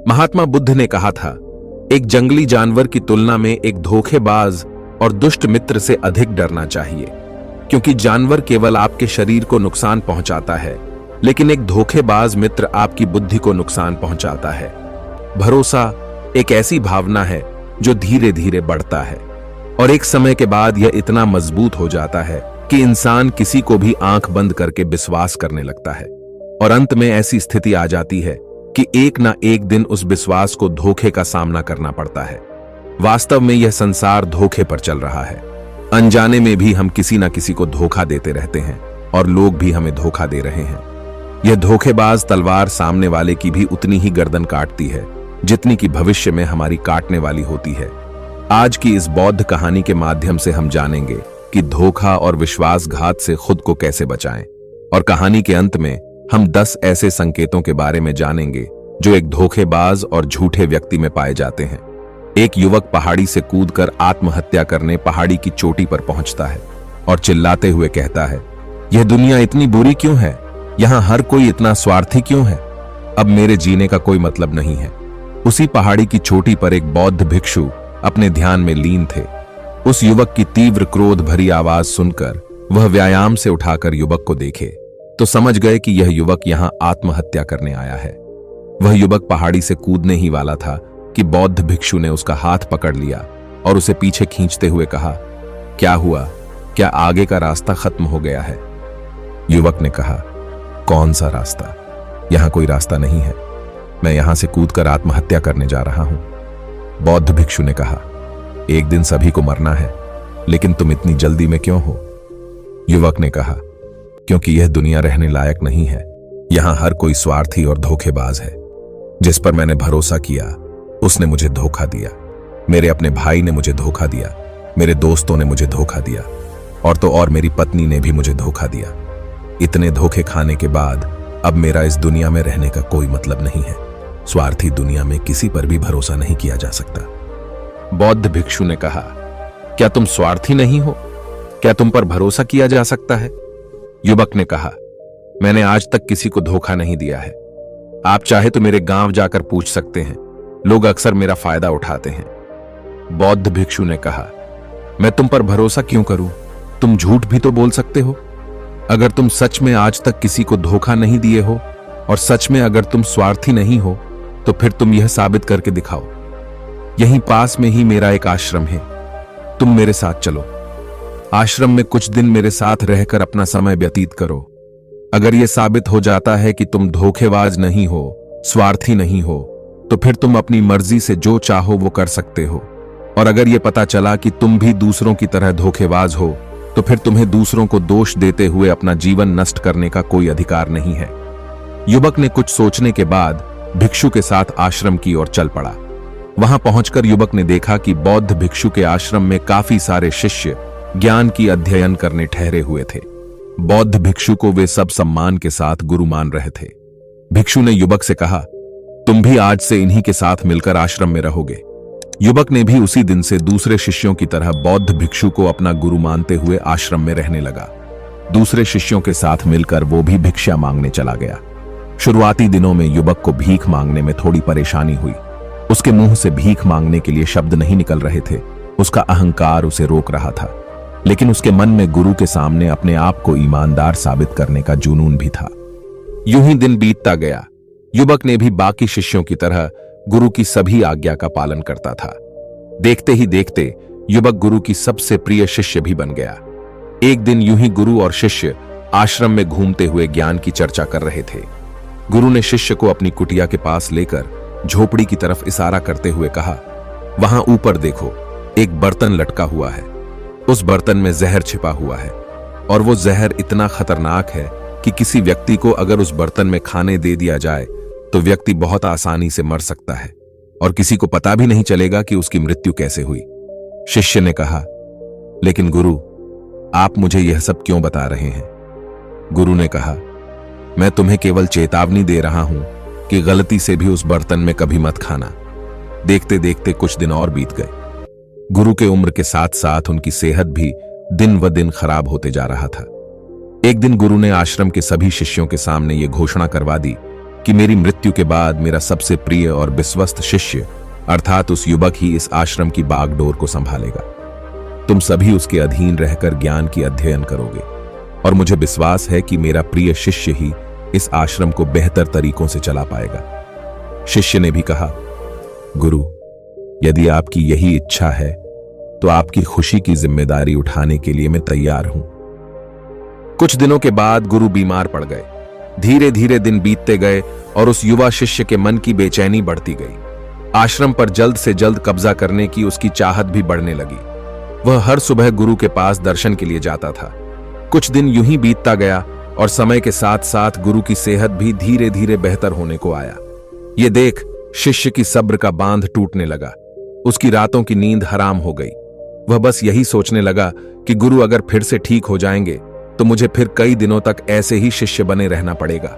महात्मा बुद्ध ने कहा था, एक जंगली जानवर की तुलना में एक धोखेबाज और दुष्ट मित्र से अधिक डरना चाहिए, क्योंकि जानवर केवल आपके शरीर को नुकसान पहुंचाता है, लेकिन एक धोखेबाज मित्र आपकी बुद्धि को नुकसान पहुंचाता है। भरोसा एक ऐसी भावना है जो धीरे धीरे बढ़ता है और एक समय के बाद यह इतना मजबूत हो जाता है कि इंसान किसी को भी आंख बंद करके विश्वास करने लगता है, और अंत में ऐसी स्थिति आ जाती है कि एक ना एक दिन उस विश्वास को धोखे का सामना करना पड़ता है। वास्तव में यह संसार धोखे पर चल रहा है। अनजाने में भी हम किसी ना किसी को धोखा देते रहते हैं और लोग भी हमें धोखा दे रहे हैं। यह धोखेबाज तलवार सामने वाले की भी उतनी ही गर्दन काटती है जितनी कि भविष्य में हमारी काटने वाली होती है। आज की इस बौद्ध कहानी के माध्यम से हम जानेंगे कि धोखा और विश्वासघात से खुद को कैसे बचाएं, और कहानी के अंत में हम 10 ऐसे संकेतों के बारे में जानेंगे जो एक धोखेबाज और झूठे व्यक्ति में पाए जाते हैं। एक युवक पहाड़ी से कूदकर आत्महत्या करने पहाड़ी की चोटी पर पहुंचता है और चिल्लाते हुए कहता है, यह दुनिया इतनी बुरी क्यों है? यहां हर कोई इतना स्वार्थी क्यों है? अब मेरे जीने का कोई मतलब नहीं है। उसी पहाड़ी की चोटी पर एक बौद्ध भिक्षु अपने ध्यान में लीन थे। उस युवक की तीव्र क्रोध भरी आवाज सुनकर वह व्यायाम से उठाकर युवक को देखे तो समझ गए कि यह युवक यहां आत्महत्या करने आया है। वह युवक पहाड़ी से कूदने ही वाला था कि बौद्ध भिक्षु ने उसका हाथ पकड़ लिया और उसे पीछे खींचते हुए कहा, क्या हुआ? क्या आगे का रास्ता खत्म हो गया है? युवक ने कहा, कौन सा रास्ता? यहां कोई रास्ता नहीं है। मैं यहां से कूदकर आत्महत्या करने जा रहा हूं। बौद्ध भिक्षु ने कहा, एक दिन सभी को मरना है, लेकिन तुम इतनी जल्दी में क्यों हो? युवक ने कहा, क्योंकि यह दुनिया रहने लायक नहीं है। यहां हर कोई स्वार्थी और धोखेबाज है। जिस पर मैंने भरोसा किया उसने मुझे धोखा दिया। मेरे अपने भाई ने मुझे धोखा दिया, मेरे दोस्तों ने मुझे धोखा दिया, और तो और मेरी पत्नी ने भी मुझे धोखा दिया। इतने धोखे खाने के बाद अब मेरा इस दुनिया में रहने का कोई मतलब नहीं है। स्वार्थी दुनिया में किसी पर भी भरोसा नहीं किया जा सकता। बौद्ध भिक्षु ने कहा, क्या तुम स्वार्थी नहीं हो? क्या तुम पर भरोसा किया जा सकता है? युवक ने कहा, मैंने आज तक किसी को धोखा नहीं दिया है। आप चाहे तो मेरे गांव जाकर पूछ सकते हैं, लोग अक्सर मेरा फायदा उठाते हैं। बौद्ध भिक्षु ने कहा, मैं तुम पर भरोसा क्यों करूं? तुम झूठ भी तो बोल सकते हो। अगर तुम सच में आज तक किसी को धोखा नहीं दिए हो और सच में अगर तुम स्वार्थी नहीं हो तो फिर तुम यह साबित करके दिखाओ। यहीं पास में ही मेरा एक आश्रम है, तुम मेरे साथ चलो। आश्रम में कुछ दिन मेरे साथ रहकर अपना समय व्यतीत करो। अगर यह साबित हो जाता है कि तुम धोखेबाज नहीं हो, स्वार्थी नहीं हो, तो फिर तुम अपनी मर्जी से जो चाहो वो कर सकते हो। और अगर यह पता चला कि तुम भी दूसरों की तरह धोखेबाज हो तो फिर तुम्हें दूसरों को दोष देते हुए अपना जीवन नष्ट करने का कोई अधिकार नहीं है। युवक ने कुछ सोचने के बाद भिक्षु के साथ आश्रम की ओर चल पड़ा। वहां पहुंचकर युवक ने देखा कि बौद्ध भिक्षु के आश्रम में काफी सारे शिष्य ज्ञान की अध्ययन करने ठहरे हुए थे। बौद्ध भिक्षु को वे सब सम्मान के साथ गुरु मान रहे थे। भिक्षु ने युवक से कहा, तुम भी आज से इन्हीं के साथ मिलकर आश्रम में रहोगे। युवक ने भी उसी दिन से दूसरे शिष्यों की तरह बौद्ध भिक्षु को अपना गुरु मानते हुए आश्रम में रहने लगा। दूसरे शिष्यों के साथ मिलकर वो भी भिक्षा मांगने चला गया। शुरुआती दिनों में युवक को भीख मांगने में थोड़ी परेशानी हुई। उसके मुंह से भीख मांगने के लिए शब्द नहीं निकल रहे थे। उसका अहंकार उसे रोक रहा था, लेकिन उसके मन में गुरु के सामने अपने आप को ईमानदार साबित करने का जुनून भी था। यूं ही दिन बीतता गया। युवक ने भी बाकी शिष्यों की तरह गुरु की सभी आज्ञा का पालन करता था। देखते ही देखते युवक गुरु की सबसे प्रिय शिष्य भी बन गया। एक दिन यूं ही गुरु और शिष्य आश्रम में घूमते हुए ज्ञान की चर्चा कर रहे थे। गुरु ने शिष्य को अपनी कुटिया के पास लेकर झोपड़ी की तरफ इशारा करते हुए कहा, वहां ऊपर देखो, एक बर्तन लटका हुआ है। उस बर्तन में जहर छिपा हुआ है और वो जहर इतना खतरनाक है कि किसी व्यक्ति को अगर उस बर्तन में खाने दे दिया जाए तो व्यक्ति बहुत आसानी से मर सकता है और किसी को पता भी नहीं चलेगा कि उसकी मृत्यु कैसे हुई। शिष्य ने कहा, लेकिन गुरु, आप मुझे यह सब क्यों बता रहे हैं? गुरु ने कहा, मैं तुम्हें केवल चेतावनी दे रहा हूं कि गलती से भी उस बर्तन में कभी मत खाना। देखते देखते कुछ दिन और बीत गए। गुरु के उम्र के साथ साथ उनकी सेहत भी दिन व दिन खराब होते जा रहा था। एक दिन गुरु ने आश्रम के सभी शिष्यों के सामने यह घोषणा करवा दी कि मेरी मृत्यु के बाद मेरा सबसे प्रिय और विश्वस्त शिष्य अर्थात उस युवक ही इस आश्रम की बागडोर को संभालेगा। तुम सभी उसके अधीन रहकर ज्ञान की अध्ययन करोगे और मुझे विश्वास है कि मेरा प्रिय शिष्य ही इस आश्रम को बेहतर तरीकों से चला पाएगा। शिष्य ने भी कहा, गुरु, यदि आपकी यही इच्छा है तो आपकी खुशी की जिम्मेदारी उठाने के लिए मैं तैयार हूं। कुछ दिनों के बाद गुरु बीमार पड़ गए। धीरे धीरे दिन बीतते गए और उस युवा शिष्य के मन की बेचैनी बढ़ती गई। आश्रम पर जल्द से जल्द कब्जा करने की उसकी चाहत भी बढ़ने लगी। वह हर सुबह गुरु के पास दर्शन के लिए जाता था। कुछ दिन यूं ही बीतता गया और समय के साथ साथ गुरु की सेहत भी धीरे धीरे बेहतर होने को आया। ये देख शिष्य की सब्र का बांध टूटने लगा। उसकी रातों की नींद हराम हो गई। वह बस यही सोचने लगा कि गुरु अगर फिर से ठीक हो जाएंगे तो मुझे फिर कई दिनों तक ऐसे ही शिष्य बने रहना पड़ेगा।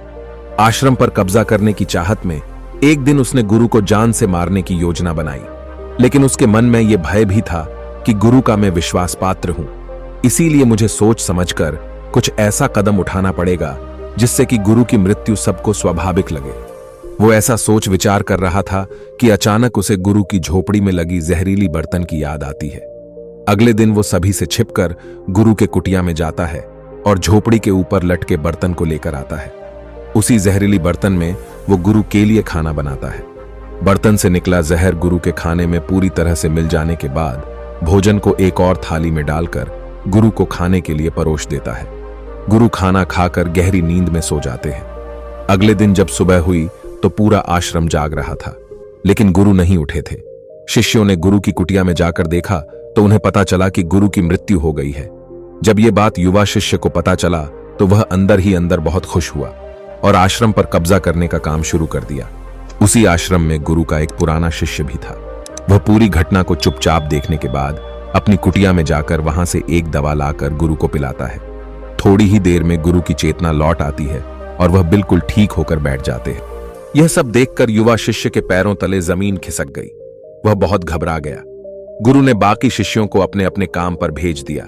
आश्रम पर कब्जा करने की चाहत में एक दिन उसने गुरु को जान से मारने की योजना बनाई, लेकिन उसके मन में यह भय भी था कि गुरु का मैं विश्वास पात्र हूं, इसीलिए मुझे सोच समझकर कुछ ऐसा कदम उठाना पड़ेगा जिससे कि गुरु की मृत्यु सबको स्वाभाविक लगे। वो ऐसा सोच विचार कर रहा था कि अचानक उसे गुरु की झोपड़ी में लगी जहरीली बर्तन की याद आती है। अगले दिन वो सभी से छिपकर गुरु के कुटिया में जाता है और झोपड़ी के ऊपर लटके बर्तन को लेकर आता है। उसी जहरीली बर्तन में वो गुरु के लिए खाना बनाता है। बर्तन से निकला जहर गुरु के खाने में पूरी तरह से मिल जाने के बाद भोजन को एक और थाली में डालकर गुरु को खाने के लिए परोस देता है। गुरु खाना खाकर गहरी नींद में सो जाते हैं। अगले दिन जब सुबह हुई तो पूरा आश्रम जाग रहा था, लेकिन गुरु नहीं उठे थे। शिष्यों ने गुरु की कुटिया में जाकर देखा तो उन्हें पता चला कि गुरु की मृत्यु हो गई है। जब यह बात युवा शिष्य को पता चला तो वह अंदर ही अंदर बहुत खुश हुआ और आश्रम पर कब्जा करने का काम शुरू कर दिया। उसी आश्रम में गुरु का एक पुराना शिष्य भी था। वह पूरी घटना को चुपचाप देखने के बाद अपनी कुटिया में जाकर वहां से एक दवा लाकर गुरु को पिलाता है। थोड़ी ही देर में गुरु की चेतना लौट आती है और वह बिल्कुल ठीक होकर बैठ जाते हैं। यह सब देखकर युवा शिष्य के पैरों तले जमीन खिसक गई। वह बहुत घबरा गया। गुरु ने बाकी शिष्यों को अपने अपने काम पर भेज दिया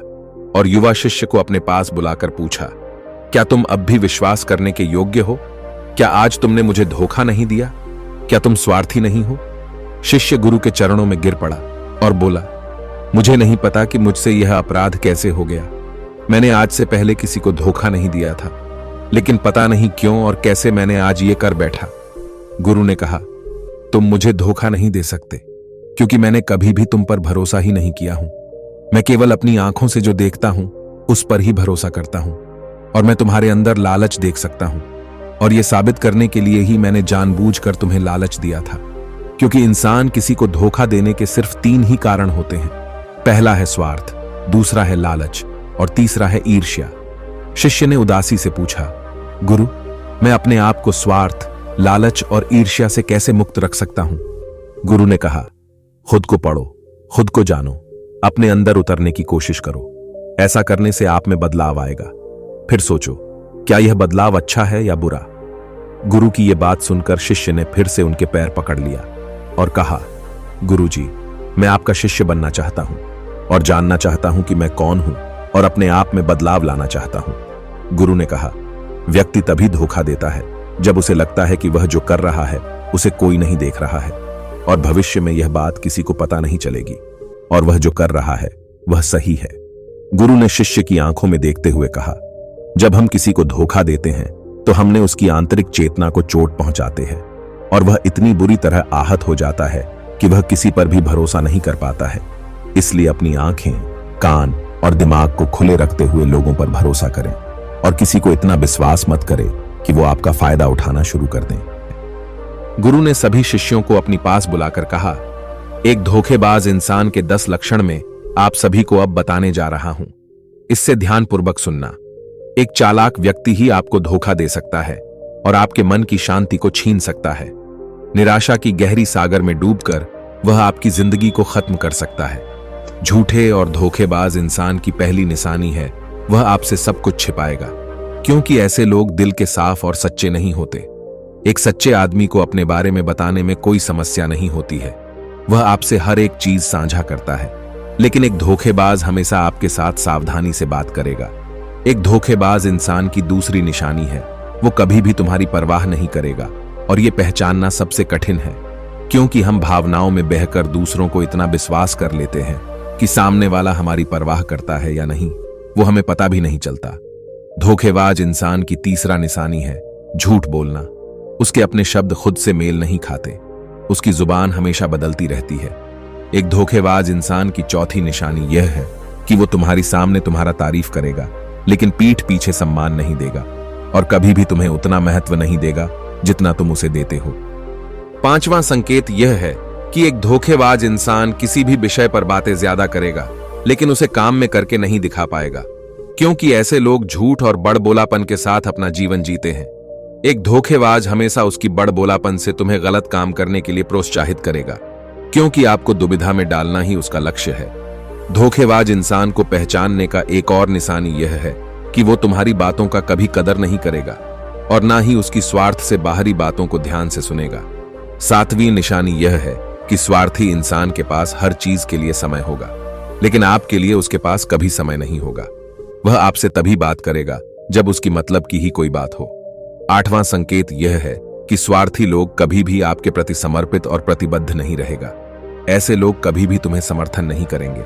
और युवा शिष्य को अपने पास बुलाकर पूछा, क्या तुम अब भी विश्वास करने के योग्य हो? क्या आज तुमने मुझे धोखा नहीं दिया? क्या तुम स्वार्थी नहीं हो? शिष्य गुरु के चरणों में गिर पड़ा और बोला, मुझे नहीं पता कि मुझसे यह अपराध कैसे हो गया। मैंने आज से पहले किसी को धोखा नहीं दिया था, लेकिन पता नहीं क्यों और कैसे मैंने आज ये कर बैठा। गुरु ने कहा, तुम मुझे धोखा नहीं दे सकते, क्योंकि मैंने कभी भी तुम पर भरोसा ही नहीं किया हूं। मैं केवल अपनी आंखों से जो देखता हूं उस पर ही भरोसा करता हूं, और मैं तुम्हारे अंदर लालच देख सकता हूं, और यह साबित करने के लिए ही मैंने जानबूझकर तुम्हें लालच दिया था, क्योंकि इंसान किसी को धोखा देने के सिर्फ 3 ही कारण होते हैं। पहला है स्वार्थ, दूसरा है लालच और तीसरा है ईर्ष्या। शिष्य ने उदासी से पूछा, गुरु, मैं अपने आप को स्वार्थ, लालच और ईर्ष्या से कैसे मुक्त रख सकता हूं? गुरु ने कहा, खुद को पढ़ो, खुद को जानो, अपने अंदर उतरने की कोशिश करो। ऐसा करने से आप में बदलाव आएगा। फिर सोचो, क्या यह बदलाव अच्छा है या बुरा? गुरु की यह बात सुनकर शिष्य ने फिर से उनके पैर पकड़ लिया और कहा, गुरुजी, मैं आपका शिष्य बनना चाहता हूं और जानना चाहता हूं कि मैं कौन हूं और अपने आप में बदलाव लाना चाहता हूं। गुरु ने कहा, व्यक्ति तभी धोखा देता है जब उसे लगता है कि वह जो कर रहा है उसे कोई नहीं देख रहा है और भविष्य में यह बात किसी को पता नहीं चलेगी और वह जो कर रहा है वह सही है। गुरु ने शिष्य की आंखों में देखते हुए कहा, जब हम किसी को धोखा देते हैं तो हमने उसकी आंतरिक चेतना को चोट पहुंचाते हैं और वह इतनी बुरी तरह आहत हो जाता है कि वह किसी पर भी भरोसा नहीं कर पाता है। इसलिए अपनी आंखें, कान और दिमाग को खुले रखते हुए लोगों पर भरोसा करें और किसी को इतना विश्वास मत करें कि वो आपका फायदा उठाना शुरू कर दें। गुरु ने सभी शिष्यों को अपनी पास बुलाकर कहा, एक धोखेबाज इंसान के 10 लक्षण में आप सभी को अब बताने जा रहा हूं। इससे ध्यानपूर्वक सुनना। एक चालाक व्यक्ति ही आपको धोखा दे सकता है और आपके मन की शांति को छीन सकता है। निराशा की गहरी सागर में डूबकर वह आपकी जिंदगी को खत्म कर सकता है। झूठे और धोखेबाज इंसान की पहली निशानी है वह आपसे सब कुछ छिपाएगा, क्योंकि ऐसे लोग दिल के साफ और सच्चे नहीं होते। एक सच्चे आदमी को अपने बारे में बताने में कोई समस्या नहीं होती है, वह आपसे हर एक चीज साझा करता है। लेकिन एक धोखेबाज हमेशा आपके साथ सावधानी से बात करेगा। एक धोखेबाज इंसान की दूसरी निशानी है वो कभी भी तुम्हारी परवाह नहीं करेगा और ये पहचानना सबसे कठिन है, क्योंकि हम भावनाओं में बहकर दूसरों को इतना विश्वास कर लेते हैं कि सामने वाला हमारी परवाह करता है या नहीं वो हमें पता भी नहीं चलता। धोखेबाज इंसान की तीसरा निशानी है झूठ बोलना। उसके अपने शब्द खुद से मेल नहीं खाते, उसकी जुबान हमेशा बदलती रहती है। एक धोखेबाज इंसान की चौथी निशानी यह है कि वो तुम्हारी सामने तुम्हारा तारीफ करेगा, लेकिन पीठ पीछे सम्मान नहीं देगा और कभी भी तुम्हें उतना महत्व नहीं देगा जितना तुम उसे देते हो। पांचवां संकेत यह है कि एक धोखेबाज इंसान किसी भी विषय पर बातें ज्यादा करेगा, लेकिन उसे काम में करके नहीं दिखा पाएगा, क्योंकि ऐसे लोग झूठ और बड़बोलापन के साथ अपना जीवन जीते हैं। एक धोखेबाज हमेशा उसकी बड़बोलापन से तुम्हें गलत काम करने के लिए प्रोत्साहित करेगा, क्योंकि आपको दुविधा में डालना ही उसका लक्ष्य है। धोखेबाज इंसान को पहचानने का एक और निशानी यह है कि वो तुम्हारी बातों का कभी कदर नहीं करेगा और ना ही उसकी स्वार्थ से बाहरी बातों को ध्यान से सुनेगा। सातवीं निशानी यह है कि स्वार्थी इंसान के पास हर चीज के लिए समय होगा, लेकिन आपके लिए उसके पास कभी समय नहीं होगा। वह आपसे तभी बात करेगा जब उसकी मतलब की ही कोई बात हो। आठवां संकेत यह है कि स्वार्थी लोग कभी भी आपके प्रति समर्पित और प्रतिबद्ध नहीं रहेगा। ऐसे लोग कभी भी तुम्हें समर्थन नहीं करेंगे,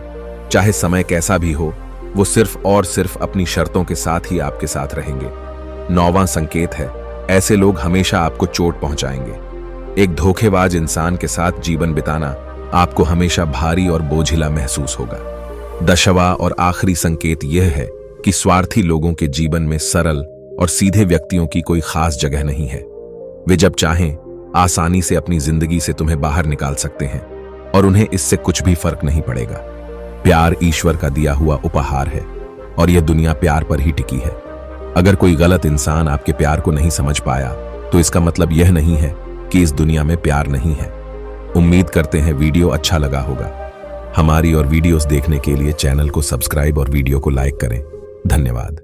चाहे समय कैसा भी हो। वो सिर्फ और सिर्फ अपनी शर्तों के साथ ही आपके साथ रहेंगे। नौवां संकेत है ऐसे लोग हमेशा आपको चोट पहुंचाएंगे। एक धोखेबाज इंसान के साथ जीवन बिताना आपको हमेशा भारी और बोझिला महसूस होगा। दसवां और आखिरी संकेत यह है कि स्वार्थी लोगों के जीवन में सरल और सीधे व्यक्तियों की कोई खास जगह नहीं है। वे जब चाहें आसानी से अपनी जिंदगी से तुम्हें बाहर निकाल सकते हैं और उन्हें इससे कुछ भी फर्क नहीं पड़ेगा। प्यार ईश्वर का दिया हुआ उपहार है और यह दुनिया प्यार पर ही टिकी है। अगर कोई गलत इंसान आपके प्यार को नहीं समझ पाया तो इसका मतलब यह नहीं है कि इस दुनिया में प्यार नहीं है। उम्मीद करते हैं वीडियो अच्छा लगा होगा। हमारी और वीडियोस देखने के लिए चैनल को सब्सक्राइब और वीडियो को लाइक करें। धन्यवाद।